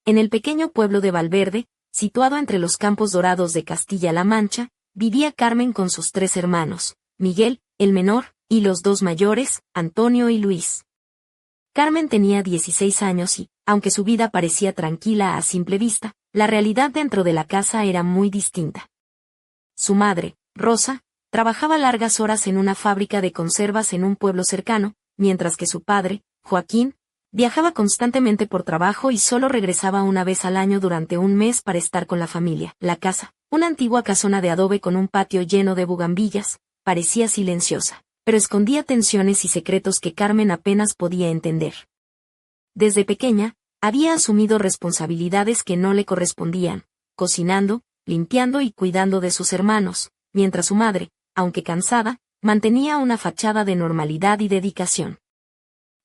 En el pequeño pueblo de Valverde, situado entre los campos dorados de Castilla-La Mancha, vivía Carmen con sus 3 hermanos, Miguel, el menor, y los 2 mayores, Antonio y Luis. Carmen tenía 16 años y, aunque su vida parecía tranquila a simple vista, la realidad dentro de la casa era muy distinta. Su madre, Rosa, trabajaba largas horas en una fábrica de conservas en un pueblo cercano, mientras que su padre, Joaquín, viajaba constantemente por trabajo y solo regresaba una vez al año durante un mes para estar con la familia. La casa, una antigua casona de adobe con un patio lleno de bugambillas, parecía silenciosa, pero escondía tensiones y secretos que Carmen apenas podía entender. Desde pequeña, había asumido responsabilidades que no le correspondían, cocinando, limpiando y cuidando de sus hermanos, mientras su madre, aunque cansada, mantenía una fachada de normalidad y dedicación.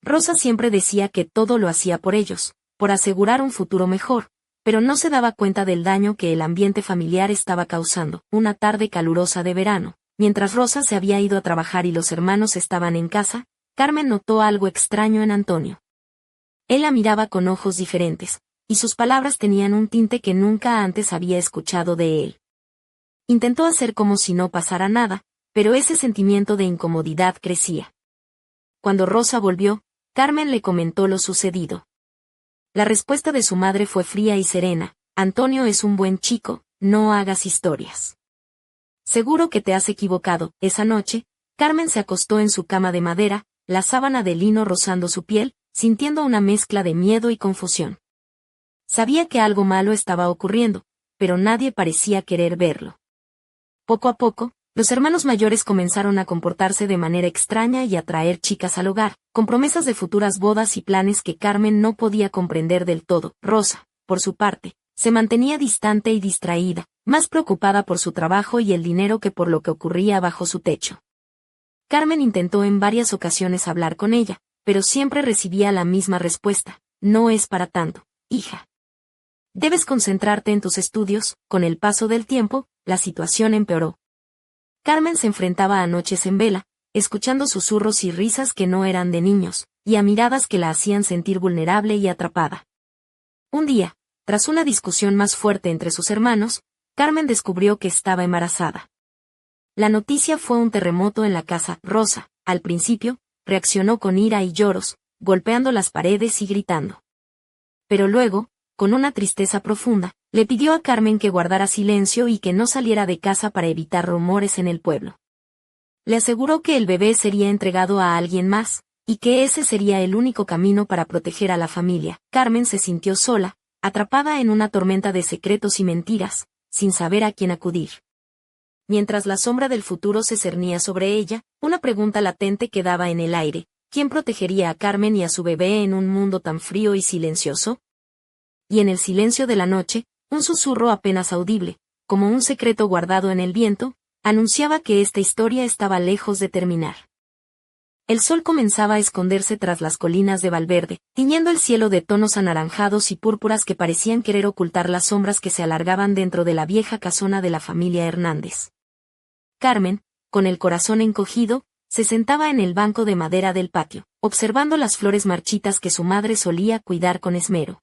Rosa siempre decía que todo lo hacía por ellos, por asegurar un futuro mejor, pero no se daba cuenta del daño que el ambiente familiar estaba causando. Una tarde calurosa de verano, mientras Rosa se había ido a trabajar y los hermanos estaban en casa, Carmen notó algo extraño en Antonio. Él la miraba con ojos diferentes, y sus palabras tenían un tinte que nunca antes había escuchado de él. Intentó hacer como si no pasara nada, pero ese sentimiento de incomodidad crecía. Cuando Rosa volvió, Carmen le comentó lo sucedido. La respuesta de su madre fue fría y serena: Antonio es un buen chico, no hagas historias. Seguro que te has equivocado. Esa noche, Carmen se acostó en su cama de madera, la sábana de lino rozando su piel, sintiendo una mezcla de miedo y confusión. Sabía que algo malo estaba ocurriendo, pero nadie parecía querer verlo. Poco a poco, los hermanos mayores comenzaron a comportarse de manera extraña y a traer chicas al hogar, con promesas de futuras bodas y planes que Carmen no podía comprender del todo. Rosa, por su parte, se mantenía distante y distraída, más preocupada por su trabajo y el dinero que por lo que ocurría bajo su techo. Carmen intentó en varias ocasiones hablar con ella, pero siempre recibía la misma respuesta: no es para tanto, hija. Debes concentrarte en tus estudios. Con el paso del tiempo, la situación empeoró. Carmen se enfrentaba a noches en vela, escuchando susurros y risas que no eran de niños, y a miradas que la hacían sentir vulnerable y atrapada. Un día, tras una discusión más fuerte entre sus hermanos, Carmen descubrió que estaba embarazada. La noticia fue un terremoto en la casa. Rosa, al principio, reaccionó con ira y lloros, golpeando las paredes y gritando. Pero luego, con una tristeza profunda, le pidió a Carmen que guardara silencio y que no saliera de casa para evitar rumores en el pueblo. Le aseguró que el bebé sería entregado a alguien más, y que ese sería el único camino para proteger a la familia. Carmen se sintió sola, atrapada en una tormenta de secretos y mentiras, sin saber a quién acudir. Mientras la sombra del futuro se cernía sobre ella, una pregunta latente quedaba en el aire: ¿quién protegería a Carmen y a su bebé en un mundo tan frío y silencioso? Y en el silencio de la noche, un susurro apenas audible, como un secreto guardado en el viento, anunciaba que esta historia estaba lejos de terminar. El sol comenzaba a esconderse tras las colinas de Valverde, tiñendo el cielo de tonos anaranjados y púrpuras que parecían querer ocultar las sombras que se alargaban dentro de la vieja casona de la familia Hernández. Carmen, con el corazón encogido, se sentaba en el banco de madera del patio, observando las flores marchitas que su madre solía cuidar con esmero.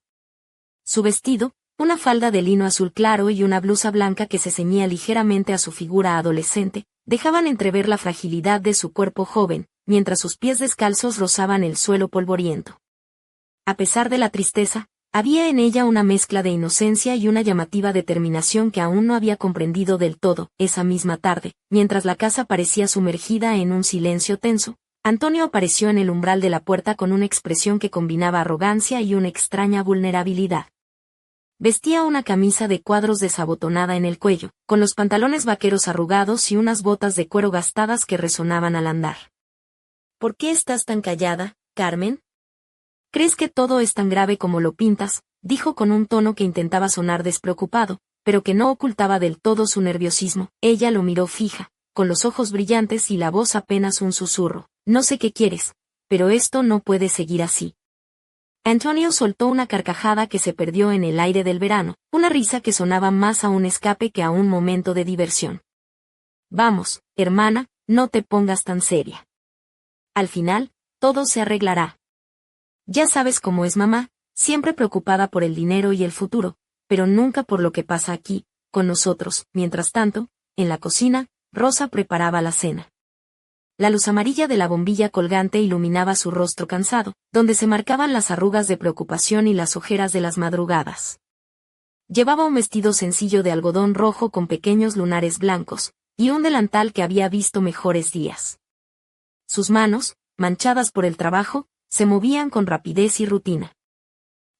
Su vestido, una falda de lino azul claro y una blusa blanca que se ceñía ligeramente a su figura adolescente, dejaban entrever la fragilidad de su cuerpo joven, mientras sus pies descalzos rozaban el suelo polvoriento. A pesar de la tristeza, había en ella una mezcla de inocencia y una llamativa determinación que aún no había comprendido del todo. Esa misma tarde, mientras la casa parecía sumergida en un silencio tenso, Antonio apareció en el umbral de la puerta con una expresión que combinaba arrogancia y una extraña vulnerabilidad. Vestía una camisa de cuadros desabotonada en el cuello, con los pantalones vaqueros arrugados y unas botas de cuero gastadas que resonaban al andar. ¿Por qué estás tan callada, Carmen? ¿Crees que todo es tan grave como lo pintas?, dijo con un tono que intentaba sonar despreocupado, pero que no ocultaba del todo su nerviosismo. Ella lo miró fija, con los ojos brillantes y la voz apenas un susurro: no sé qué quieres, pero esto no puede seguir así. Antonio soltó una carcajada que se perdió en el aire del verano, una risa que sonaba más a un escape que a un momento de diversión. Vamos, hermana, no te pongas tan seria. Al final, todo se arreglará. Ya sabes cómo es mamá, siempre preocupada por el dinero y el futuro, pero nunca por lo que pasa aquí, con nosotros. Mientras tanto, en la cocina, Rosa preparaba la cena. La luz amarilla de la bombilla colgante iluminaba su rostro cansado, donde se marcaban las arrugas de preocupación y las ojeras de las madrugadas. Llevaba un vestido sencillo de algodón rojo con pequeños lunares blancos, y un delantal que había visto mejores días. Sus manos, manchadas por el trabajo, se movían con rapidez y rutina.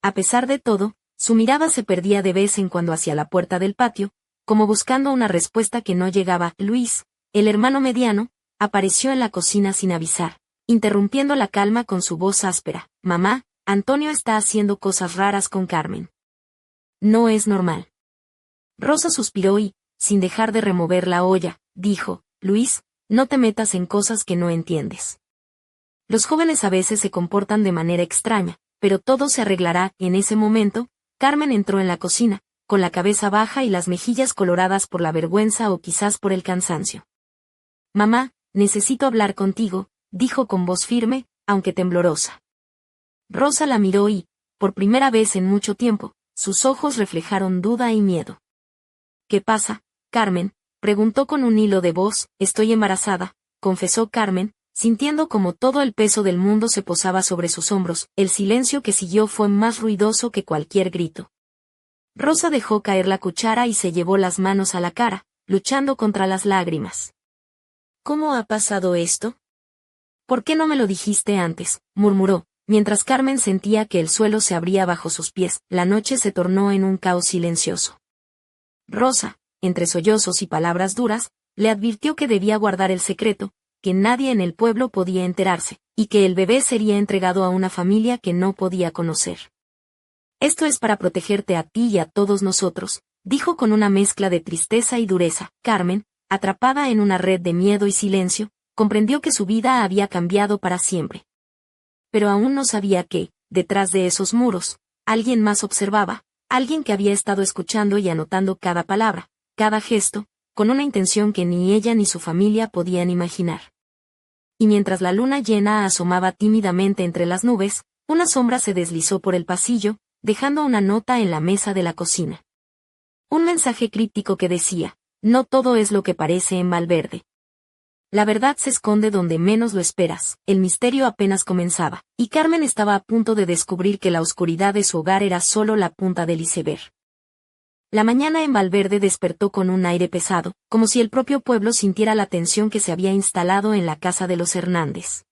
A pesar de todo, su mirada se perdía de vez en cuando hacia la puerta del patio, como buscando una respuesta que no llegaba. Luis, el hermano mediano, apareció en la cocina sin avisar, interrumpiendo la calma con su voz áspera. Mamá, Antonio está haciendo cosas raras con Carmen. No es normal. Rosa suspiró y, sin dejar de remover la olla, dijo, Luis, no te metas en cosas que no entiendes. Los jóvenes a veces se comportan de manera extraña, pero todo se arreglará. En ese momento, Carmen entró en la cocina, con la cabeza baja y las mejillas coloradas por la vergüenza o quizás por el cansancio. Mamá, necesito hablar contigo, dijo con voz firme, aunque temblorosa. Rosa la miró y, por primera vez en mucho tiempo, sus ojos reflejaron duda y miedo. ¿Qué pasa, Carmen?, preguntó con un hilo de voz. Estoy embarazada, confesó Carmen, sintiendo como todo el peso del mundo se posaba sobre sus hombros. El silencio que siguió fue más ruidoso que cualquier grito. Rosa dejó caer la cuchara y se llevó las manos a la cara, luchando contra las lágrimas. ¿Cómo ha pasado esto? ¿Por qué no me lo dijiste antes?, murmuró, mientras Carmen sentía que el suelo se abría bajo sus pies. La noche se tornó en un caos silencioso. Rosa, entre sollozos y palabras duras, le advirtió que debía guardar el secreto, que nadie en el pueblo podía enterarse, y que el bebé sería entregado a una familia que no podía conocer. Esto es para protegerte a ti y a todos nosotros, dijo con una mezcla de tristeza y dureza. Carmen, atrapada en una red de miedo y silencio, comprendió que su vida había cambiado para siempre. Pero aún no sabía que, detrás de esos muros, alguien más observaba, alguien que había estado escuchando y anotando cada palabra, cada gesto, con una intención que ni ella ni su familia podían imaginar. Y mientras la luna llena asomaba tímidamente entre las nubes, una sombra se deslizó por el pasillo, dejando una nota en la mesa de la cocina. Un mensaje críptico que decía, no todo es lo que parece en Valverde. La verdad se esconde donde menos lo esperas. El misterio apenas comenzaba, y Carmen estaba a punto de descubrir que la oscuridad de su hogar era solo la punta del iceberg. La mañana en Valverde despertó con un aire pesado, como si el propio pueblo sintiera la tensión que se había instalado en la casa de los Hernández.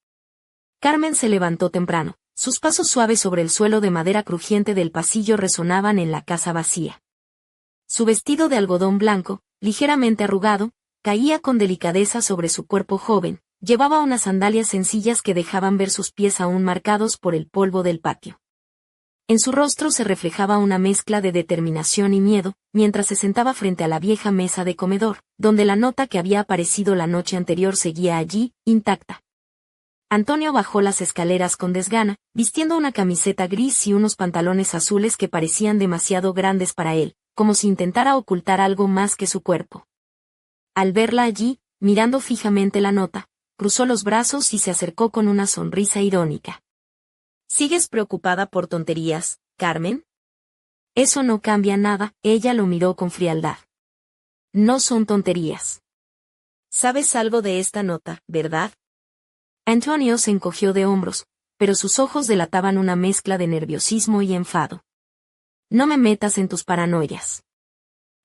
Carmen se levantó temprano, sus pasos suaves sobre el suelo de madera crujiente del pasillo resonaban en la casa vacía. Su vestido de algodón blanco, ligeramente arrugado, caía con delicadeza sobre su cuerpo joven. Llevaba unas sandalias sencillas que dejaban ver sus pies aún marcados por el polvo del patio. En su rostro se reflejaba una mezcla de determinación y miedo, mientras se sentaba frente a la vieja mesa de comedor, donde la nota que había aparecido la noche anterior seguía allí, intacta. Antonio bajó las escaleras con desgana, vistiendo una camiseta gris y unos pantalones azules que parecían demasiado grandes para él, como si intentara ocultar algo más que su cuerpo. Al verla allí, mirando fijamente la nota, cruzó los brazos y se acercó con una sonrisa irónica. ¿Sigues preocupada por tonterías, Carmen? Eso no cambia nada, ella lo miró con frialdad. No son tonterías. Sabes algo de esta nota, ¿verdad? Antonio se encogió de hombros, pero sus ojos delataban una mezcla de nerviosismo y enfado. No me metas en tus paranoias.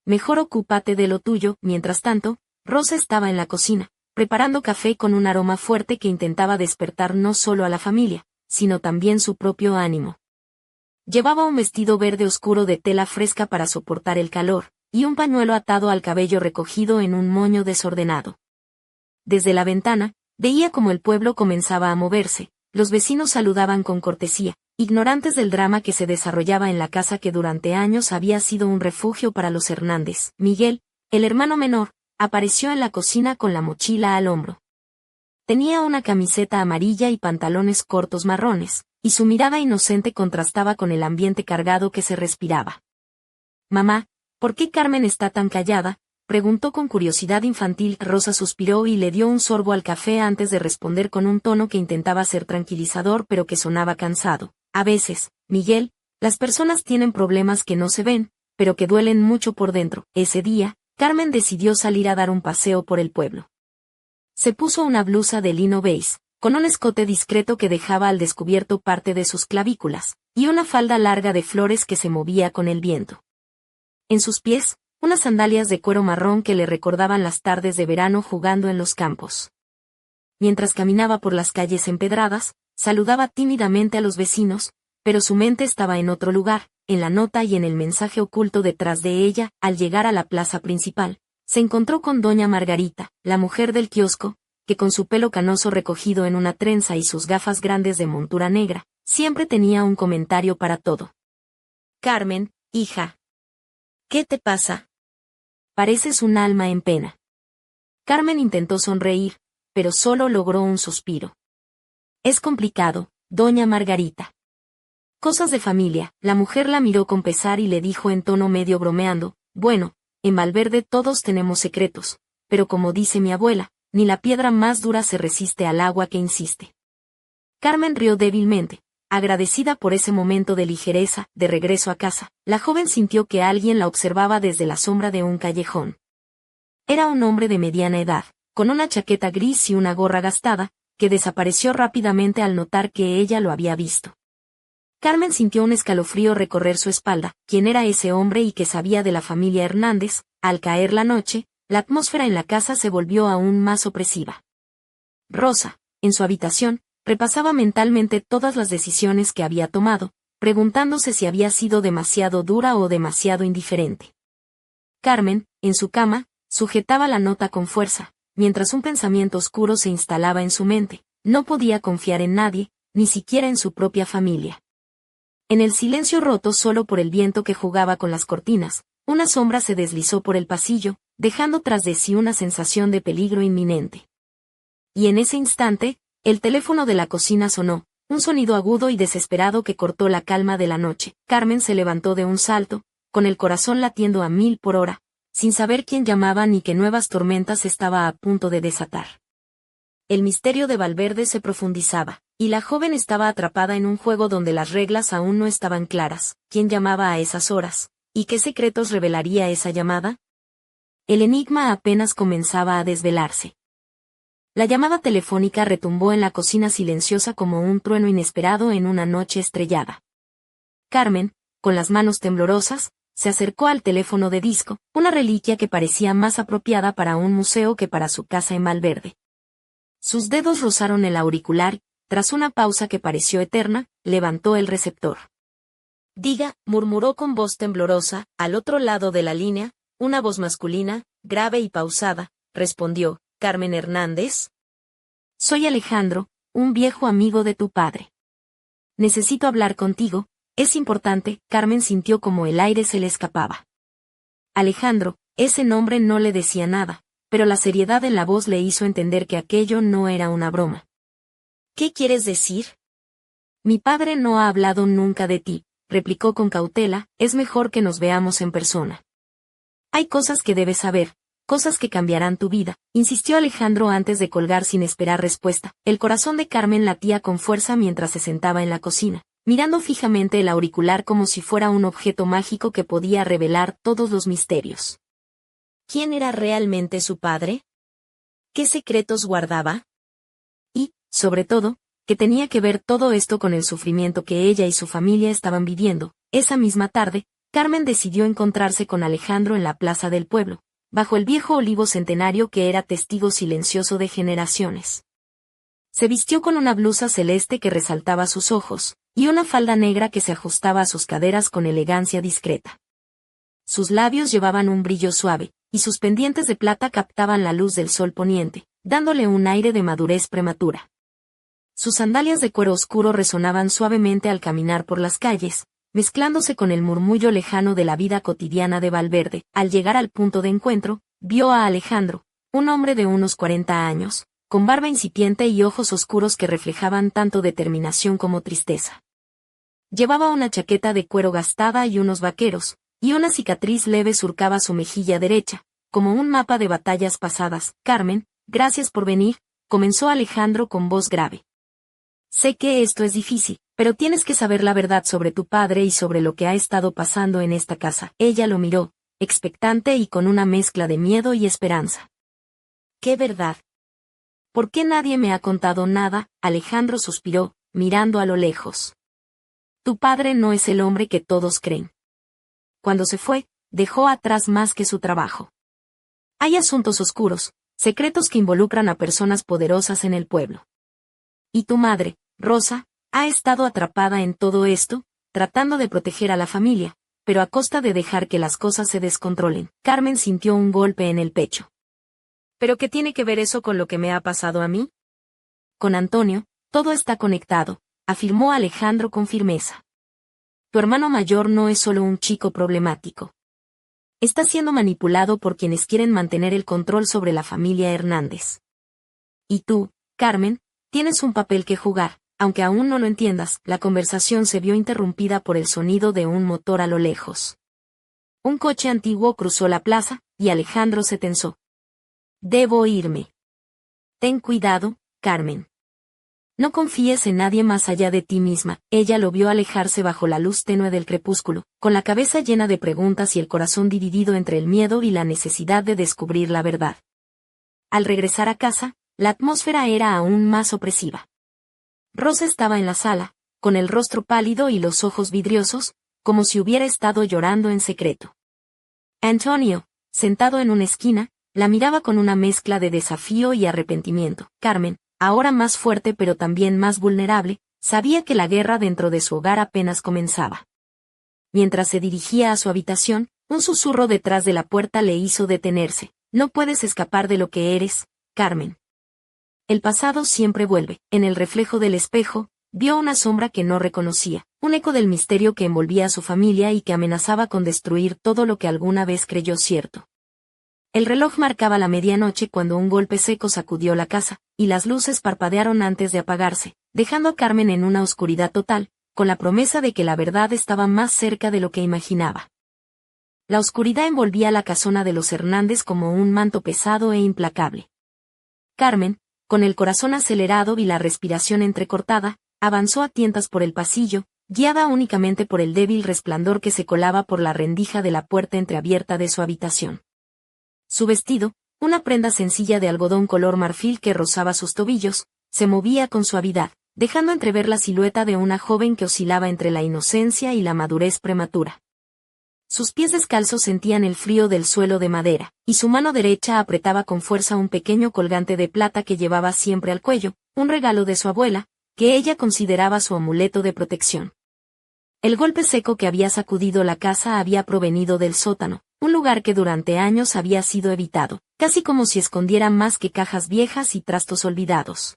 Mejor ocúpate de lo tuyo. Mientras tanto, Rosa estaba en la cocina, preparando café con un aroma fuerte que intentaba despertar no solo a la familia, sino también su propio ánimo. Llevaba un vestido verde oscuro de tela fresca para soportar el calor, y un pañuelo atado al cabello recogido en un moño desordenado. Desde la ventana, veía cómo el pueblo comenzaba a moverse, los vecinos saludaban con cortesía, ignorantes del drama que se desarrollaba en la casa que durante años había sido un refugio para los Hernández. Miguel, el hermano menor, apareció en la cocina con la mochila al hombro. Tenía una camiseta amarilla y pantalones cortos marrones, y su mirada inocente contrastaba con el ambiente cargado que se respiraba. Mamá, ¿por qué Carmen está tan callada?, preguntó con curiosidad infantil. Rosa suspiró y le dio un sorbo al café antes de responder con un tono que intentaba ser tranquilizador pero que sonaba cansado. A veces, Miguel, Las personas tienen problemas que no se ven, pero que duelen mucho por dentro. Ese día, Carmen decidió salir a dar un paseo por el pueblo. Se puso una blusa de lino beige, con un escote discreto que dejaba al descubierto parte de sus clavículas, y una falda larga de flores que se movía con el viento. En sus pies, unas sandalias de cuero marrón que le recordaban las tardes de verano jugando en los campos. Mientras caminaba por las calles empedradas, saludaba tímidamente a los vecinos, pero su mente estaba en otro lugar, en la nota y en el mensaje oculto detrás de ella. Al llegar a la plaza principal, se encontró con doña Margarita, la mujer del kiosco, que con su pelo canoso recogido en una trenza y sus gafas grandes de montura negra, siempre tenía un comentario para todo. «Carmen, hija. ¿Qué te pasa? Pareces un alma en pena». Carmen intentó sonreír, pero solo logró un suspiro. «Es complicado, doña Margarita. Cosas de familia». La mujer la miró con pesar y le dijo en tono medio bromeando: «Bueno, en Valverde todos tenemos secretos, pero como dice mi abuela, ni la piedra más dura se resiste al agua que insiste». Carmen rió débilmente, agradecida por ese momento de ligereza. De regreso a casa, la joven sintió que alguien la observaba desde la sombra de un callejón. Era un hombre de mediana edad, con una chaqueta gris y una gorra gastada, que desapareció rápidamente al notar que ella lo había visto. Carmen sintió un escalofrío recorrer su espalda. ¿Quién era ese hombre y qué sabía de la familia Hernández? Al caer la noche, la atmósfera en la casa se volvió aún más opresiva. Rosa, en su habitación, repasaba mentalmente todas las decisiones que había tomado, preguntándose si había sido demasiado dura o demasiado indiferente. Carmen, en su cama, sujetaba la nota con fuerza, mientras un pensamiento oscuro se instalaba en su mente. No podía confiar en nadie, ni siquiera en su propia familia. En el silencio roto solo por el viento que jugaba con las cortinas, una sombra se deslizó por el pasillo, dejando tras de sí una sensación de peligro inminente. Y en ese instante, el teléfono de la cocina sonó, un sonido agudo y desesperado que cortó la calma de la noche. Carmen se levantó de un salto, con el corazón latiendo a 1000 por hora, sin saber quién llamaba ni qué nuevas tormentas estaba a punto de desatar. El misterio de Valverde se profundizaba, y la joven estaba atrapada en un juego donde las reglas aún no estaban claras. ¿Quién llamaba a esas horas? ¿Y qué secretos revelaría esa llamada? El enigma apenas comenzaba a desvelarse. La llamada telefónica retumbó en la cocina silenciosa como un trueno inesperado en una noche estrellada. Carmen, con las manos temblorosas, se acercó al teléfono de disco, una reliquia que parecía más apropiada para un museo que para su casa en Valverde. Sus dedos rozaron el auricular. Tras una pausa que pareció eterna, levantó el receptor. «Diga», murmuró con voz temblorosa. Al otro lado de la línea, una voz masculina, grave y pausada, respondió: «¿Carmen Hernández?» «Soy Alejandro, un viejo amigo de tu padre. Necesito hablar contigo, es importante». Carmen sintió como el aire se le escapaba. Alejandro, ese nombre no le decía nada, pero la seriedad en la voz le hizo entender que aquello no era una broma. «¿Qué quieres decir?» «Mi padre no ha hablado nunca de ti», replicó con cautela. «Es mejor que nos veamos en persona. Hay cosas que debes saber, cosas que cambiarán tu vida», insistió Alejandro antes de colgar sin esperar respuesta. El corazón de Carmen latía con fuerza mientras se sentaba en la cocina, mirando fijamente el auricular como si fuera un objeto mágico que podía revelar todos los misterios. ¿Quién era realmente su padre? ¿Qué secretos guardaba? Y, sobre todo, que tenía que ver todo esto con el sufrimiento que ella y su familia estaban viviendo. Esa misma tarde, Carmen decidió encontrarse con Alejandro en la plaza del pueblo, bajo el viejo olivo centenario que era testigo silencioso de generaciones. Se vistió con una blusa celeste que resaltaba sus ojos, y una falda negra que se ajustaba a sus caderas con elegancia discreta. Sus labios llevaban un brillo suave, y sus pendientes de plata captaban la luz del sol poniente, dándole un aire de madurez prematura. Sus sandalias de cuero oscuro resonaban suavemente al caminar por las calles, mezclándose con el murmullo lejano de la vida cotidiana de Valverde. Al llegar al punto de encuentro, vio a Alejandro, un hombre de unos 40 años, con barba incipiente y ojos oscuros que reflejaban tanto determinación como tristeza. Llevaba una chaqueta de cuero gastada y unos vaqueros, y una cicatriz leve surcaba su mejilla derecha, como un mapa de batallas pasadas. «Carmen, gracias por venir», comenzó Alejandro con voz grave. «Sé que esto es difícil, Pero tienes que saber la verdad sobre tu padre y sobre lo que ha estado pasando en esta casa. Ella lo miró, expectante y con una mezcla de miedo y esperanza. ¿Qué verdad? ¿Por qué nadie me ha contado nada? Alejandro suspiró, mirando a lo lejos. Tu padre no es el hombre que todos creen. Cuando se fue, dejó atrás más que su trabajo. Hay asuntos oscuros, secretos que involucran a personas poderosas en el pueblo. Y tu madre, Rosa, ha estado atrapada en todo esto, tratando de proteger a la familia, pero a costa de dejar que las cosas se descontrolen. Carmen sintió un golpe en el pecho. ¿Pero qué tiene que ver eso con lo que me ha pasado a mí? Con Antonio, todo está conectado, afirmó Alejandro con firmeza. Tu hermano mayor no es solo un chico problemático. Está siendo manipulado por quienes quieren mantener el control sobre la familia Hernández. Y tú, Carmen, tienes un papel que jugar, aunque aún no lo entiendas. La conversación se vio interrumpida por el sonido de un motor a lo lejos. Un coche antiguo cruzó la plaza, y Alejandro se tensó. Debo irme. Ten cuidado, Carmen. No confíes en nadie más allá de ti misma. Ella lo vio alejarse bajo la luz tenue del crepúsculo, con la cabeza llena de preguntas y el corazón dividido entre el miedo y la necesidad de descubrir la verdad. Al regresar a casa, la atmósfera era aún más opresiva. Rosa estaba en la sala, con el rostro pálido y los ojos vidriosos, como si hubiera estado llorando en secreto. Antonio, sentado en una esquina, la miraba con una mezcla de desafío y arrepentimiento. Carmen, ahora más fuerte pero también más vulnerable, sabía que la guerra dentro de su hogar apenas comenzaba. Mientras se dirigía a su habitación, un susurro detrás de la puerta le hizo detenerse. No puedes escapar de lo que eres, Carmen. El pasado siempre vuelve. En el reflejo del espejo, vio una sombra que no reconocía, un eco del misterio que envolvía a su familia y que amenazaba con destruir todo lo que alguna vez creyó cierto. El reloj marcaba la medianoche cuando un golpe seco sacudió la casa, y las luces parpadearon antes de apagarse, dejando a Carmen en una oscuridad total, con la promesa de que la verdad estaba más cerca de lo que imaginaba. La oscuridad envolvía la casona de los Hernández como un manto pesado e implacable. Carmen, con el corazón acelerado y la respiración entrecortada, avanzó a tientas por el pasillo, guiada únicamente por el débil resplandor que se colaba por la rendija de la puerta entreabierta de su habitación. Su vestido, una prenda sencilla de algodón color marfil que rozaba sus tobillos, se movía con suavidad, dejando entrever la silueta de una joven que oscilaba entre la inocencia y la madurez prematura. Sus pies descalzos sentían el frío del suelo de madera, y su mano derecha apretaba con fuerza un pequeño colgante de plata que llevaba siempre al cuello, un regalo de su abuela, que ella consideraba su amuleto de protección. El golpe seco que había sacudido la casa había provenido del sótano, un lugar que durante años había sido evitado, casi como si escondiera más que cajas viejas y trastos olvidados.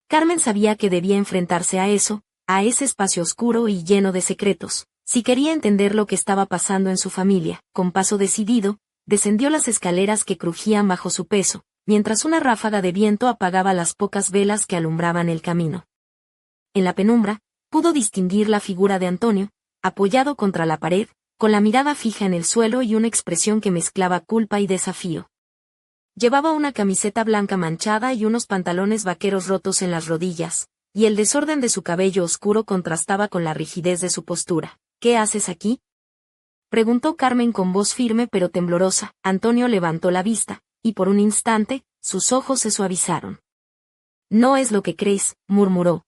Carmen sabía que debía enfrentarse a eso, a ese espacio oscuro y lleno de secretos, si quería entender lo que estaba pasando en su familia. Con paso decidido, descendió las escaleras que crujían bajo su peso, mientras una ráfaga de viento apagaba las pocas velas que alumbraban el camino. En la penumbra, pudo distinguir la figura de Antonio, apoyado contra la pared, con la mirada fija en el suelo y una expresión que mezclaba culpa y desafío. Llevaba una camiseta blanca manchada y unos pantalones vaqueros rotos en las rodillas, y el desorden de su cabello oscuro contrastaba con la rigidez de su postura. ¿Qué haces aquí?, preguntó Carmen con voz firme pero temblorosa. Antonio levantó la vista, y por un instante, sus ojos se suavizaron. No es lo que crees, murmuró.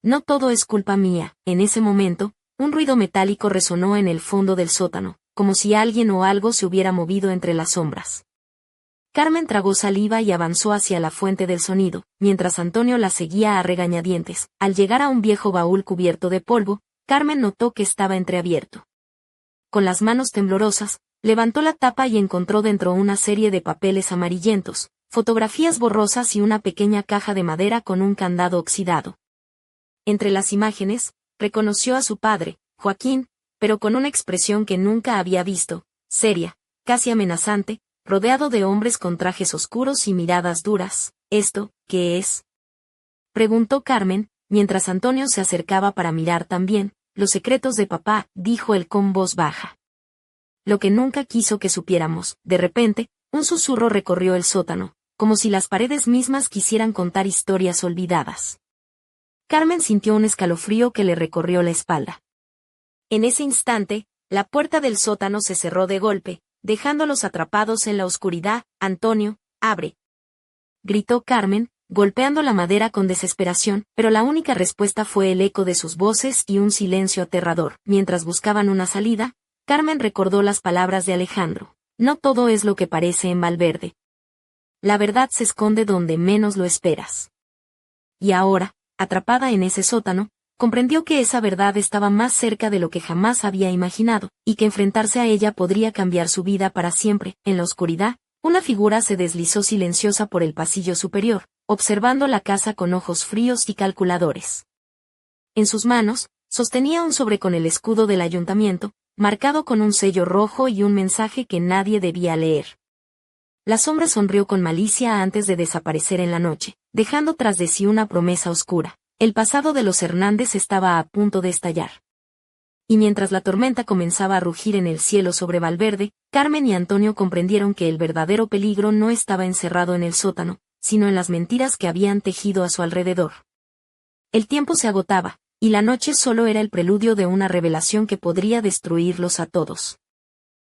No todo es culpa mía. En ese momento, un ruido metálico resonó en el fondo del sótano, como si alguien o algo se hubiera movido entre las sombras. Carmen tragó saliva y avanzó hacia la fuente del sonido, mientras Antonio la seguía a regañadientes. Al llegar a un viejo baúl cubierto de polvo, Carmen notó que estaba entreabierto. Con las manos temblorosas, levantó la tapa y encontró dentro una serie de papeles amarillentos, fotografías borrosas y una pequeña caja de madera con un candado oxidado. Entre las imágenes, reconoció a su padre, Joaquín, pero con una expresión que nunca había visto, seria, casi amenazante, rodeado de hombres con trajes oscuros y miradas duras. ¿Esto, qué es?, preguntó Carmen, mientras Antonio se acercaba para mirar también. Los secretos de papá, dijo él con voz baja. Lo que nunca quiso que supiéramos. De repente, un susurro recorrió el sótano, como si las paredes mismas quisieran contar historias olvidadas. Carmen sintió un escalofrío que le recorrió la espalda. En ese instante, la puerta del sótano se cerró de golpe, dejándolos atrapados en la oscuridad. «Antonio, abre», gritó Carmen, golpeando la madera con desesperación, pero la única respuesta fue el eco de sus voces y un silencio aterrador. Mientras buscaban una salida, Carmen recordó las palabras de Alejandro. No todo es lo que parece en Valverde. La verdad se esconde donde menos lo esperas. Y ahora, atrapada en ese sótano, comprendió que esa verdad estaba más cerca de lo que jamás había imaginado, y que enfrentarse a ella podría cambiar su vida para siempre. En la oscuridad, una figura se deslizó silenciosa por el pasillo superior, observando la casa con ojos fríos y calculadores. En sus manos, sostenía un sobre con el escudo del ayuntamiento, marcado con un sello rojo y un mensaje que nadie debía leer. La sombra sonrió con malicia antes de desaparecer en la noche, dejando tras de sí una promesa oscura. El pasado de los Hernández estaba a punto de estallar. Y mientras la tormenta comenzaba a rugir en el cielo sobre Valverde, Carmen y Antonio comprendieron que el verdadero peligro no estaba encerrado en el sótano, sino en las mentiras que habían tejido a su alrededor. El tiempo se agotaba, y la noche solo era el preludio de una revelación que podría destruirlos a todos.